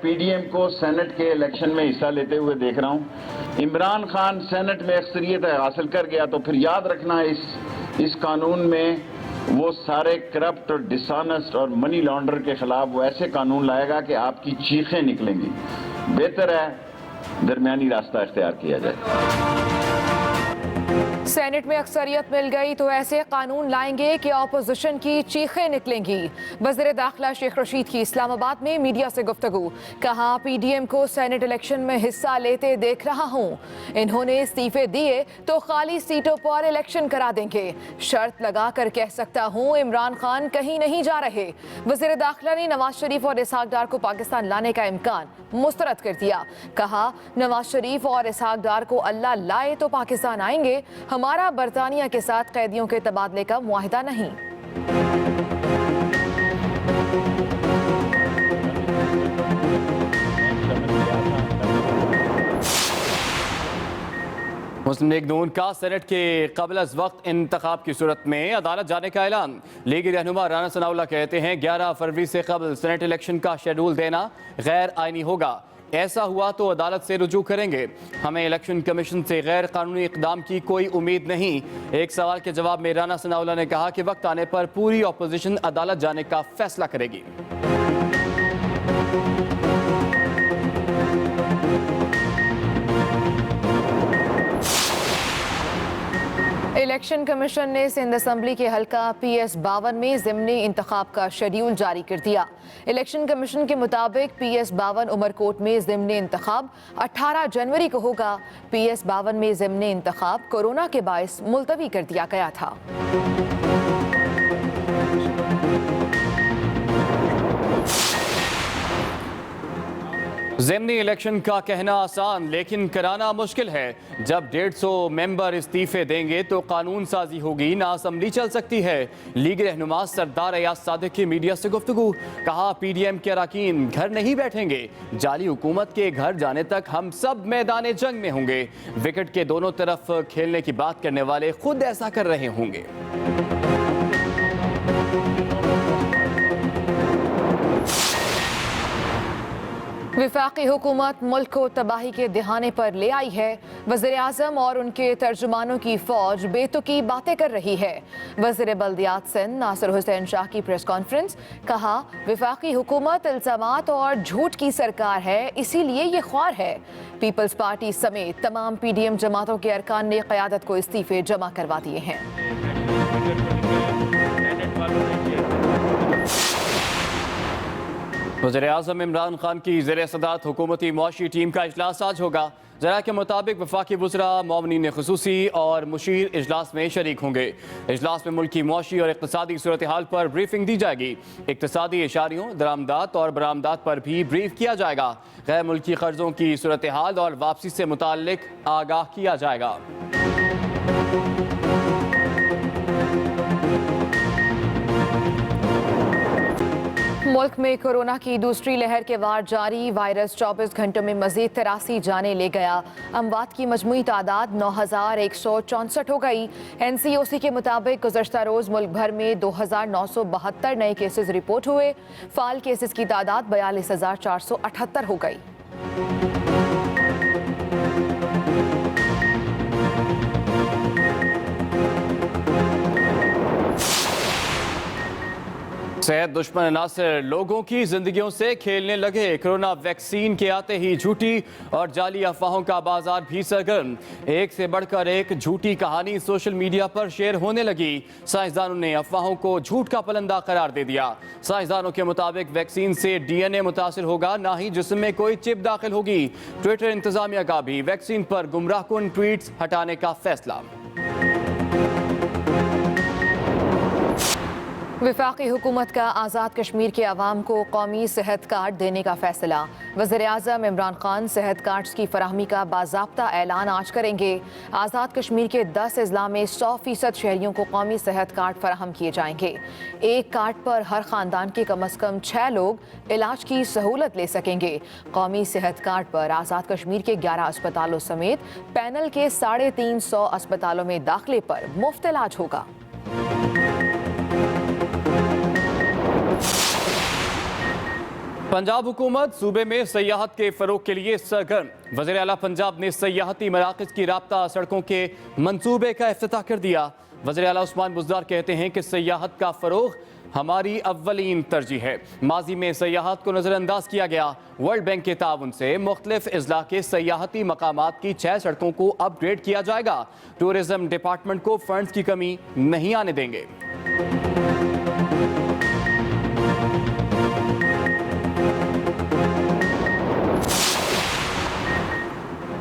PDM को senate के election में हिस्सा लेते हुए देख रहा हूं। इमरान खान सेनेट में अक्सरियत हासिल कर गया तो फिर याद रखना इस कानून में वो सारे करप्ट और डिसऑनेस्ट और मनी लॉन्डर के खिलाफ वो ऐसे कानून लाएगा कि आपकी चीखें निकलेंगी। बेहतर है दरमियानी रास्ता इख्तियार किया जाए। सेनेट में अक्सरियत मिल गई तो ऐसे कानून लाएंगे कि ऑपोजिशन की चीखें निकलेंगी। वज़ीर दाखिला शेख रशीद की इस्लामाबाद में मीडिया से गुफ्तगू। कहा, पीडीएम को सेनेट इलेक्शन में हिस्सा लेते देख रहा हूं। इन्होंने इस्तीफे दिए तो खाली सीटों पर इलेक्शन करा देंगे। शर्त लगा कर कह सकता हूं इमरान खान कहीं नहीं जा रहे। वज़ीर दाखिला ने नवाज शरीफ और इसहाक डार को पाकिस्तान लाने का इम्कान मुस्तरद कर दिया। कहा, नवाज शरीफ और इसहाक डार को अल्लाह लाए तो पाकिस्तान आएंगे। हमारा बरतानिया के साथ कैदियों के तबादले का मुआहिदा नहीं। मुस्लिम लीग नून का सेनेट के क़ब्ल अज़ वक्त इंतखाब की सूरत में अदालत जाने का ऐलान। लीगी रहनुमा राना सनाउल्लाह कहते हैं 11 फरवरी से कबल सेनेट इलेक्शन का शेड्यूल देना गैर आइनी होगा। ऐसा हुआ तो अदालत से रुजू करेंगे। हमें इलेक्शन कमीशन से गैर कानूनी इक़दाम की कोई उम्मीद नहीं। एक सवाल के जवाब में राना सनाउल्लाह ने कहा कि वक्त आने पर पूरी अपोजिशन अदालत जाने का फैसला करेगी। इलेक्शन कमीशन ने सिंध असम्बली के हल्का PS52 में ज़िमनी इंतखाब का शेड्यूल जारी कर दिया। इलेक्शन कमीशन के मुताबिक PS52 उमरकोट में ज़िमनी इंतखाब 18 जनवरी को होगा। PS52 में ज़िमनी इंतखाब कोरोना के बायस मुलतवी कर दिया गया था। ज़िमनी इलेक्शन का कहना आसान लेकिन कराना मुश्किल है। जब 150 मेंबर इस्तीफे देंगे तो कानून साजी होगी, ना असम्बली चल सकती है। लीग रहनुमा सरदार अयाज सादिक की मीडिया से गुफ्तगू। कहा, पीडीएम के अरकान घर नहीं बैठेंगे। जाली हुकूमत के घर जाने तक हम सब मैदान जंग में होंगे। विकेट के दोनों तरफ खेलने की बात करने वाले खुद ऐसा कर रहे होंगे। वफाकी हुकूमत मुल्क को तबाही के दिहाने पर ले आई है। वज़ीर आज़म और उनके तर्जुमानों की फौज बेतुकी बातें कर रही है। वज़ीर बल्दियात सिंध नासिर हुसैन शाह की प्रेस कॉन्फ्रेंस। कहा, वफाकी हुकूमत इल्ज़ामात और झूठ की सरकार है, इसीलिए ये ख्वार है। पीपल्स पार्टी समेत तमाम पीडीएम जमातों के अरकान ने क़यादत को इस्तीफे जमा करवा दिए हैं। वज़ीर-ए-आज़म इमरान खान की ज़ेर-ए-सदारत हुकूमती मुआशी टीम का इजलास आज होगा। ज़रा के मुताबिक वफाकी वज़रा, मोमिनीन ख़ुसूसी और मुशीर इजलास में शरीक होंगे। इजलास में मुल्क की मुआशी और इक़्तिसादी सूरत हाल पर ब्रीफिंग दी जाएगी। इक़्तिसादी इशारियों, दरामदात और बरामदात पर भी ब्रीफ किया जाएगा। गैर मुल्की कर्ज़ों की सूरत हाल और वापसी से मुताल्लिक आगाह किया जाएगा। मुल्क में कोरोना की दूसरी लहर के वार जारी। वायरस 24 घंटों में मजीद 83 जाने ले गया। अमवात की मजमूई तादाद 9164 हो गई। NCOC के मुताबिक गुज़श्ता रोज़ मुल्क भर में 2972 नए केसेस रिपोर्ट हुए। फाल केसेस की तादाद 42478 हो गई। सेहत दुश्मन अनासर लोगों की जिंदगियों से खेलने लगे। कोरोना वैक्सीन के आते ही झूठी और जाली अफवाहों का बाजार भी सरगर्म। एक से बढ़कर एक झूठी कहानी सोशल मीडिया पर शेयर होने लगी। साइंसदानों ने अफवाहों को झूठ का पलंदा करार दे दिया। साइंसदानों के मुताबिक वैक्सीन से DNA मुतासिर होगा, ना ही जिस्म में कोई चिप दाखिल होगी। ट्विटर इंतजामिया का भी वैक्सीन पर गुमराहकुन ट्वीट्स हटाने का फैसला। वफाकी हुकूमत का आज़ाद कश्मीर के अवाम को कौमी सेहत कार्ड देने का फैसला। वज़ीर आज़म इमरान खान सेहत कार्ड्स की फराहमी का बाज़ाब्ता ऐलान आज करेंगे। आज़ाद कश्मीर के 10 अजला में 100% शहरियों को कौमी सेहत कार्ड फराहम किए जाएंगे। एक कार्ड पर हर ख़ानदान के कम अज़ कम 6 लोग इलाज की सहूलत ले सकेंगे। कौमी सेहत कार्ड पर आज़ाद कश्मीर के 11 अस्पतालों समेत पैनल के 350 अस्पतालों में दाखिले पर मुफ्त इलाज होगा। पंजाब हुकूमत सूबे में सयाहत के फरोग के लिए सरगर्म। वज़ीर आला पंजाब ने सयाहती मराकज़ की राब्ता सड़कों के मंसूबे का इफ्तिताह कर दिया। वज़ीर आला उस्मान बुज़दार कहते हैं कि सयाहत का फरोग हमारी अव्वलीन तरजीह है। माजी में सयाहत को नज़रअंदाज किया गया। वर्ल्ड बैंक के ताउन से मुख्तलिफ अजला के सयाहती मकामात की 6 सड़कों को अपग्रेड किया जाएगा। टूरिज्म डिपार्टमेंट को फंड्स की कमी नहीं आने देंगे।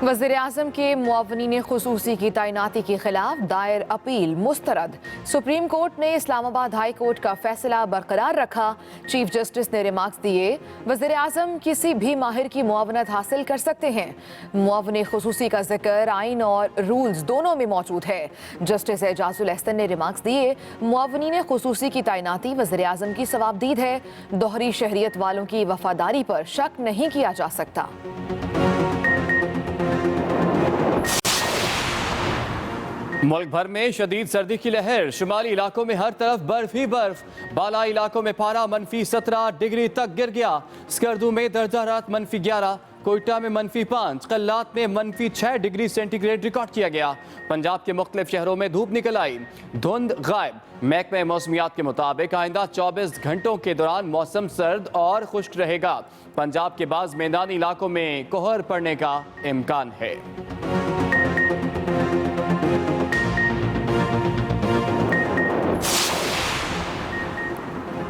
वज़ीर आज़म के मुआवनीन खुसूसी की तैनाती के खिलाफ दायर अपील मुस्तरद। सुप्रीम कोर्ट ने इस्लामाबाद हाई कोर्ट का फैसला बरकरार रखा। चीफ जस्टिस ने रिमार्क्स दिए, वज़ीर आज़म किसी भी माहिर की मुआवनत हासिल कर सकते हैं। मुआवने खुसूसी का जिक्र आइन और रूल्स दोनों में मौजूद है। जस्टिस एजाजुल एहसन ने रिमार्क्स दिए, मुआवनीन खुसूसी की तैनाती वज़ीर आज़म की सवाबदीद है। दोहरी शहरियत वालों की वफादारी पर शक नहीं किया जा सकता। मुल्क भर में शदीद सर्दी की लहर। शुमाली इलाकों में हर तरफ बर्फ ही बर्फ। बालाई इलाकों में पारा -17 डिग्री तक गिर गया। स्कर्दू में दर्जा हरारत -11, कोयटा में -5, कल्लात में -6 डिग्री सेंटीग्रेड रिकॉर्ड किया गया। पंजाब के मुख्तलिफ शहरों में धूप निकल आई, धुंध गायब। महकमे मौसमियात के मुताबिक आइंदा 24 घंटों के दौरान मौसम सर्द और खुश्क रहेगा। पंजाब के बाज़ मैदानी इलाकों में कोहर पड़ने का इम्कान है।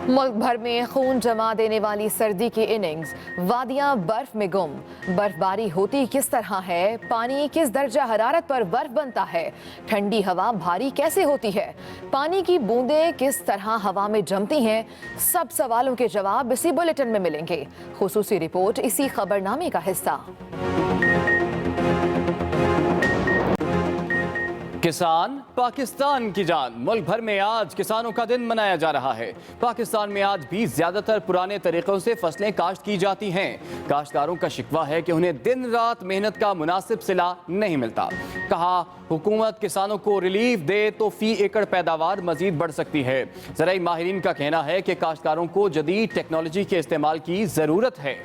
मुल्क भर में खून जमा देने वाली सर्दी की इनिंग्स। वादियां बर्फ में गुम। बर्फबारी होती किस तरह है? पानी किस दर्जा हरारत पर बर्फ बनता है? ठंडी हवा भारी कैसे होती है? पानी की बूंदें किस तरह हवा में जमती हैं? सब सवालों के जवाब इसी बुलेटिन में मिलेंगे। खुसूसी रिपोर्ट इसी खबरनामे का हिस्सा। किसान पाकिस्तान की जान। मुल्क भर में आज किसानों का दिन मनाया जा रहा है। पाकिस्तान में आज भी ज्यादातर पुराने तरीकों से फसलें काश्त की जाती हैं। काश्तकारों का शिकवा है कि उन्हें दिन रात मेहनत का मुनासिब सिला नहीं मिलता। कहा, हुकूमत किसानों को रिलीफ दे तो फी एकड़ पैदावार मजीद बढ़ सकती है। ज़राई माहिरीन का कहना है कि काश्तकारों को जदीद टेक्नोलॉजी के इस्तेमाल की जरूरत है।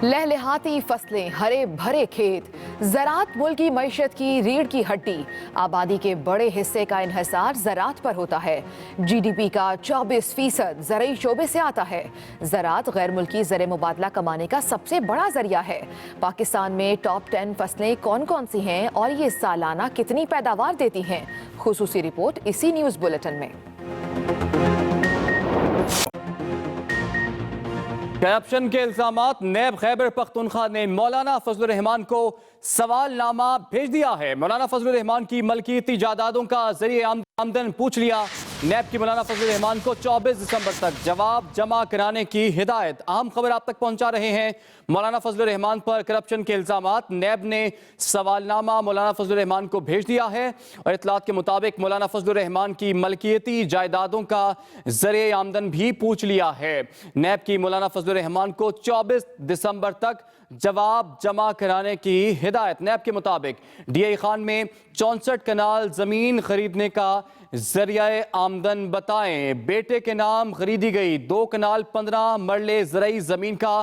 लहलहाती फसलें, हरे भरे खेत। ज़राअत मुल्क की मईशत की रीढ़ की हड्डी। आबादी के बड़े हिस्से का इन्हिसार ज़राअत पर होता है। GDP का 24% ज़राई शोबे से आता है। ज़राअत गैर मुल्की ज़र मुबादला कमाने का सबसे बड़ा जरिया है। पाकिस्तान में टॉप 10 फसलें कौन कौन सी हैं और ये सालाना कितनी पैदावार देती हैं? खुसूसी रिपोर्ट इसी न्यूज़ बुलेटिन में। करप्शन के इल्जामात। नैब खैबर पख्तूनख्वा ने मौलाना फजलुर रहमान को सवालनामा भेज दिया है। मौलाना फजलुर रहमान की मलकियती जायदादों का जरिए आमदन पूछ लिया। नैब की मौलाना फजलुर रहमान को 24 दिसंबर तक जवाब जमा कराने की हिदायत। अहम खबर आप तक पहुंचा रहे हैं। मौलाना फजलुर रहमान पर करप्शन के इल्जामात। नैब ने सवालनामा मौलाना फजलुर रहमान को भेज दिया है और इतलात के मुताबिक मौलाना फजलुर रहमान की मलकियती जायदादों का जरिए आमदन भी पूछ लिया है। नैब की मौलाना फजलुर रहमान को 24 दिसंबर तक जवाब जमा कराने की हिदायत। नैब के मुताबिक DI खान में 64 कनाल जमीन खरीदने का जरिया आमदन बताएं। बेटे के नाम खरीदी गई 2 कनाल 15 मरले ज़राई जमीन का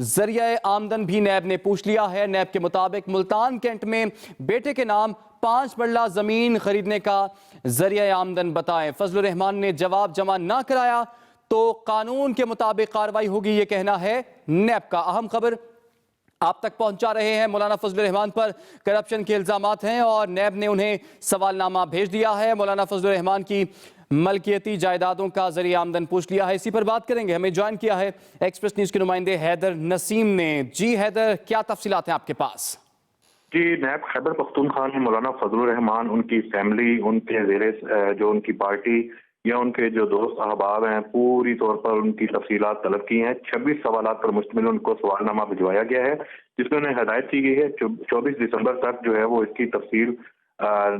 जरिया आमदन भी नैब ने पूछ लिया है। नैब के मुताबिक मुल्तान कैंट में बेटे के नाम 5 मरला जमीन खरीदने का जरिया आमदन बताएं। फजलुर रहमान ने जवाब जमा ना कराया तो कानून के मुताबिक कार्रवाई होगी, ये कहना है नैब का। अहम खबर आप तक पहुंचा रहे हैं। मौलाना फजलुर रहमान पर करप्शन के इल्जामात हैं और नैब ने उन्हें सवालनामा भेज दिया है। मौलाना फजलुर रहमान की मलकियती जायदादों का जरिए आमदन पूछ लिया है। इसी पर बात करेंगे। हमें ज्वाइन किया है एक्सप्रेस न्यूज के नुमाइंदे हैदर नसीम ने। जी हैदर, क्या तफसीलात हैं आपके पास? जी, नैब खैबर पख्तूनख्वा ने मौलाना फजलुर रहमान, उनकी फैमिली, उनके ज़ेरे जो उनकी पार्टी या उनके जो दोस्त अहबाब हैं, पूरी तौर पर उनकी तफसीलात तलब की हैं। 26 सवालात पर मुश्तमिल उनको सवालनामा भिजवाया गया है, जिसमें उन्हें हिदायत की गई है 24 दिसंबर तक जो है वो इसकी तफसील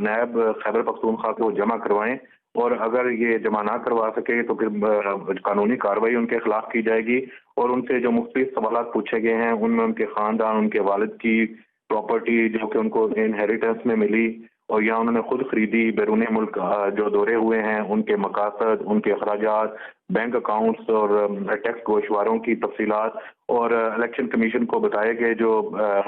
नैब खैबर पख्तूनख्वा को जमा करवाएं और अगर ये जमा ना करवा सके तो फिर कानूनी कार्रवाई उनके खिलाफ की जाएगी। और उनसे जो मुख्तलिफ सवालात पूछे गए हैं उनमें उनके खानदान, उनके वालिद की प्रॉपर्टी जो कि उनको इनहेरिटेंस में मिली, और या उन्होंने खुद खरीदी, बैरून मुल्क जो दौरे हुए हैं उनके मकासद, उनके अखराजात, बैंक अकाउंट्स और टैक्स गोशवारों की तफसीलात और इलेक्शन कमीशन को बताए गए जो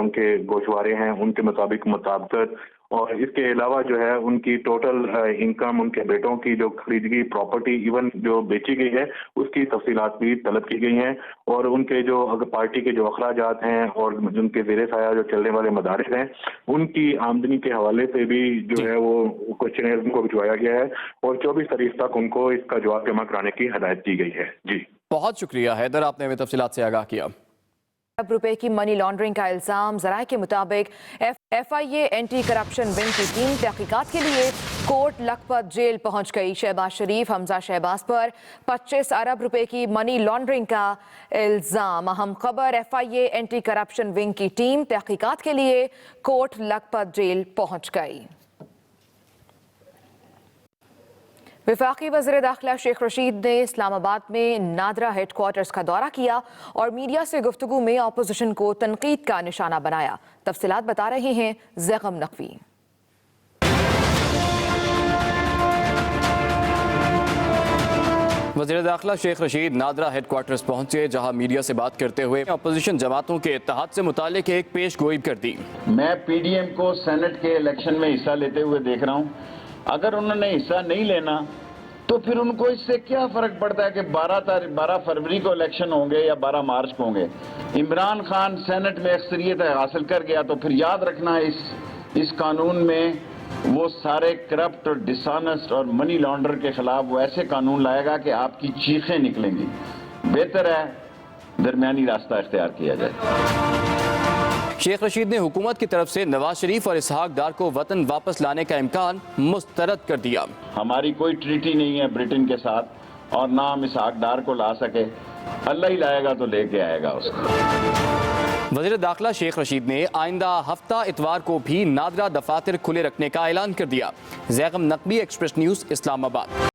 उनके गोशवारे हैं उनके मुताबिक मुताबिकत, और इसके अलावा जो है उनकी टोटल इनकम, उनके बेटों की जो खरीदी प्रॉपर्टी इवन जो बेची गई है उसकी तफसीलात भी तलब की गई हैं, और उनके जो पार्टी के जो अखराजात हैं और उनके ज़ेरे साया जो चलने वाले मदारिस हैं उनकी आमदनी के हवाले से भी जो है वो क्वेश्चन उनको भिजवाया गया है और 24 तारीख तक उनको इसका जवाब जमा कराने की हदायत की गई है। जी बहुत शुक्रिया हैदर, आपने हमें तफसीलात से आगाह किया। अरब रुपए की मनी लॉन्ड्रिंग का इल्जाम, जराये के मुताबिक FIA एंटी करप्शन विंग की टीम तहकीकात के लिए कोर्ट लखपत जेल पहुंच गई। शहबाज शरीफ, हमजा शहबाज पर 25 अरब रुपए की मनी लॉन्ड्रिंग का इल्जाम। अहम खबर, FIA एंटी करप्शन विंग की टीम तहकीकात के लिए कोर्ट लखपत जेल पहुंच गई। वफाकी वज़ीर दाखिला शेख रशीद ने इस्लामाबाद में नादरा हेडक्वार्टर्स का दौरा किया और मीडिया से गुफ्तगू में अपोजिशन को तनकीद का निशाना बनाया। तफसीलात बता रहे हैं ज़ैगम नकवी। वज़ीर दाखिला शेख रशीद नादरा हेडक्वार्टर्स पहुंचे, जहां मीडिया से बात करते हुए अपोजिशन जमातों के इत्तेहाद से मुतालिक एक पेश गोई कर दी। मैं PDM को सेनेट के इलेक्शन में हिस्सा लेते हुए देख रहा हूँ। अगर उन्होंने हिस्सा नहीं लेना तो फिर उनको इससे क्या फर्क पड़ता है कि 12 फरवरी को इलेक्शन होंगे या 12 मार्च को होंगे। इमरान खान सेनेट में अक्सरियत हासिल कर गया तो फिर याद रखना इस कानून में वो सारे करप्ट और डिसऑनेस्ट और मनी लॉन्डर के खिलाफ वो ऐसे कानून लाएगा कि आपकी चीखें निकलेंगी। बेहतर है दरमियानी रास्ता इख्तियार किया जाए। शेख रशीद ने हुकूमत की तरफ से नवाज शरीफ और इसहाक डार को वतन वापस लाने का इम्कान मुस्तरद कर दिया। हमारी कोई ट्रीटी नहीं है ब्रिटेन के साथ और ना हम इसहाक डार को ला सके। अल्लाह ही लाएगा तो लेके आएगा उसको। वज़ीर दाखिला शेख रशीद ने आइंदा हफ्ता इतवार को भी नादरा दफातर खुले रखने का ऐलान कर दिया। Zaigham Naqvi, express news, Islamabad.